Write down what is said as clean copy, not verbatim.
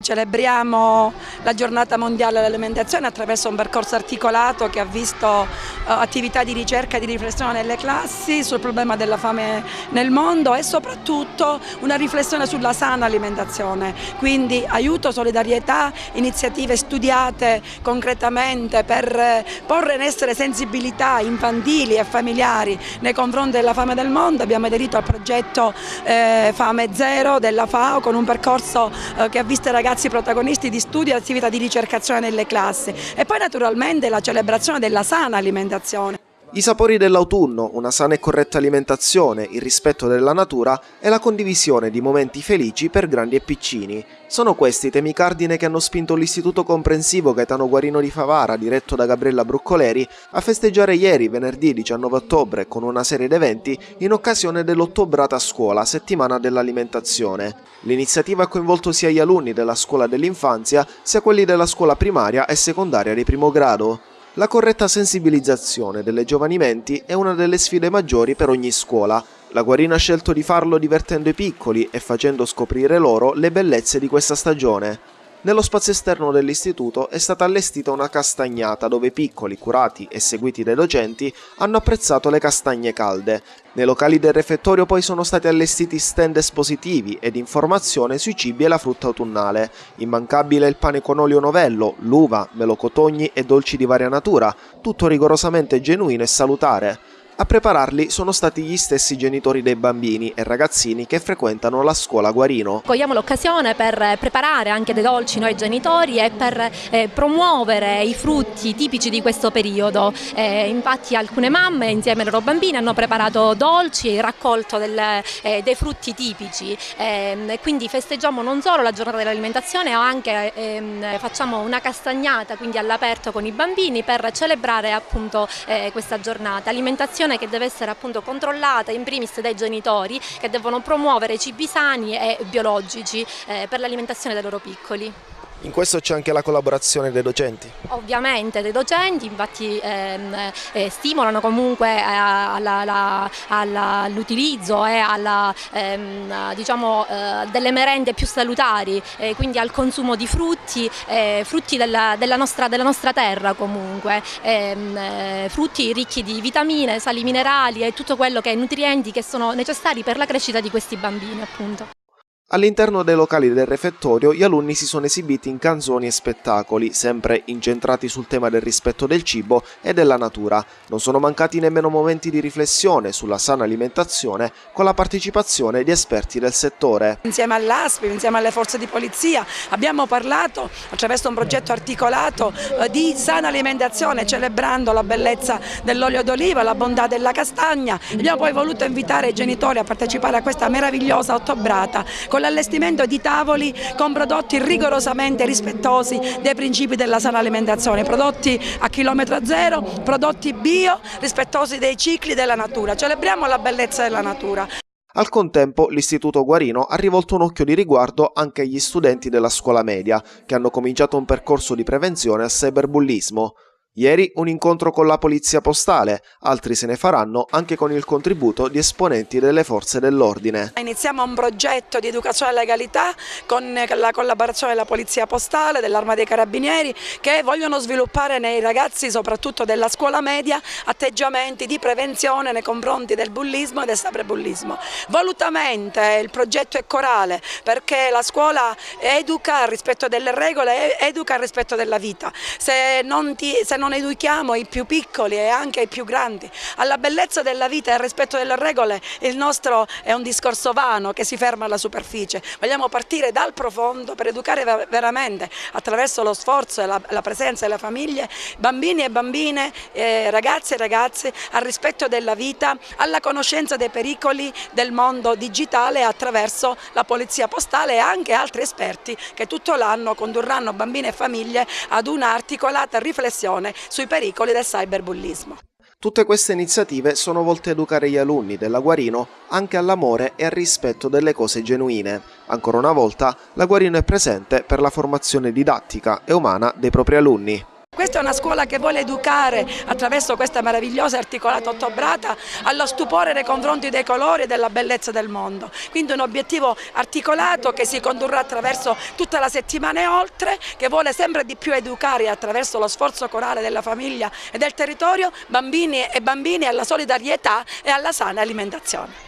Celebriamo la giornata mondiale dell'alimentazione attraverso un percorso articolato che ha visto attività di ricerca e di riflessione nelle classi sul problema della fame nel mondo e soprattutto una riflessione sulla sana alimentazione, quindi aiuto, solidarietà, iniziative studiate concretamente per porre in essere sensibilità infantili e familiari nei confronti della fame del mondo. Abbiamo aderito al progetto Fame Zero della FAO con un percorso che ha visto i ragazzi protagonisti di studio e attività di ricercazione nelle classi e poi naturalmente la celebrazione della sana alimentazione. I sapori dell'autunno, una sana e corretta alimentazione, il rispetto della natura e la condivisione di momenti felici per grandi e piccini. Sono questi i temi cardine che hanno spinto l'Istituto Comprensivo Gaetano Guarino di Favara, diretto da Gabriella Bruccoleri, a festeggiare ieri, venerdì 19 ottobre, con una serie di eventi in occasione dell'Ottobrata Scuola, settimana dell'alimentazione. L'iniziativa ha coinvolto sia gli alunni della scuola dell'infanzia, sia quelli della scuola primaria e secondaria di primo grado. La corretta sensibilizzazione delle giovani menti è una delle sfide maggiori per ogni scuola. La Guarino ha scelto di farlo divertendo i piccoli e facendo scoprire loro le bellezze di questa stagione. Nello spazio esterno dell'istituto è stata allestita una castagnata dove i piccoli, curati e seguiti dai docenti, hanno apprezzato le castagne calde. Nei locali del refettorio poi sono stati allestiti stand espositivi ed informazione sui cibi e la frutta autunnale. Immancabile il pane con olio novello, l'uva, melocotogni e dolci di varia natura, tutto rigorosamente genuino e salutare. A prepararli sono stati gli stessi genitori dei bambini e ragazzini che frequentano la scuola Guarino. Cogliamo l'occasione per preparare anche dei dolci noi genitori e per promuovere i frutti tipici di questo periodo. Infatti alcune mamme insieme ai loro bambini hanno preparato dolci, raccolto dei frutti tipici. Quindi festeggiamo non solo la giornata dell'alimentazione, ma anche facciamo una castagnata quindi all'aperto con i bambini per celebrare appunto questa giornata. Alimentazione che deve essere appunto controllata in primis dai genitori che devono promuovere cibi sani e biologici per l'alimentazione dei loro piccoli. In questo c'è anche la collaborazione dei docenti? Ovviamente dei docenti, infatti stimolano comunque all'utilizzo e delle merende più salutari, quindi al consumo di frutti della nostra terra comunque, frutti ricchi di vitamine, sali minerali e tutto quello che è nutrienti che sono necessari per la crescita di questi bambini appunto. All'interno dei locali del refettorio gli alunni si sono esibiti in canzoni e spettacoli, sempre incentrati sul tema del rispetto del cibo e della natura. Non sono mancati nemmeno momenti di riflessione sulla sana alimentazione con la partecipazione di esperti del settore. Insieme all'ASPI, insieme alle forze di polizia abbiamo parlato attraverso un progetto articolato di sana alimentazione, celebrando la bellezza dell'olio d'oliva, la bontà della castagna. Abbiamo poi voluto invitare i genitori a partecipare a questa meravigliosa ottobrata con l'allestimento di tavoli con prodotti rigorosamente rispettosi dei principi della sana alimentazione, prodotti a chilometro zero, prodotti bio, rispettosi dei cicli della natura. Celebriamo la bellezza della natura. Al contempo l'Istituto Guarino ha rivolto un occhio di riguardo anche agli studenti della scuola media, che hanno cominciato un percorso di prevenzione al cyberbullismo. Ieri un incontro con la polizia postale, altri se ne faranno anche con il contributo di esponenti delle forze dell'ordine. Iniziamo un progetto di educazione alla legalità con la collaborazione della polizia postale, dell'Arma dei Carabinieri, che vogliono sviluppare nei ragazzi, soprattutto della scuola media, atteggiamenti di prevenzione nei confronti del bullismo e del cyberbullismo. Volutamente il progetto è corale perché la scuola educa al rispetto delle regole, educa al rispetto della vita. Se non educhiamo i più piccoli e anche i più grandi alla bellezza della vita e al rispetto delle regole, il nostro è un discorso vano che si ferma alla superficie. Vogliamo partire dal profondo per educare veramente attraverso lo sforzo e la presenza delle famiglie, bambini e bambine, ragazzi e ragazze al rispetto della vita, alla conoscenza dei pericoli del mondo digitale attraverso la polizia postale e anche altri esperti che tutto l'anno condurranno bambini e famiglie ad una articolata riflessione sui pericoli del cyberbullismo. Tutte queste iniziative sono volte a educare gli alunni della Guarino anche all'amore e al rispetto delle cose genuine. Ancora una volta, la Guarino è presente per la formazione didattica e umana dei propri alunni. Questa è una scuola che vuole educare attraverso questa meravigliosa articolata ottobrata allo stupore nei confronti dei colori e della bellezza del mondo. Quindi un obiettivo articolato che si condurrà attraverso tutta la settimana e oltre, che vuole sempre di più educare attraverso lo sforzo corale della famiglia e del territorio bambini e bambine alla solidarietà e alla sana alimentazione.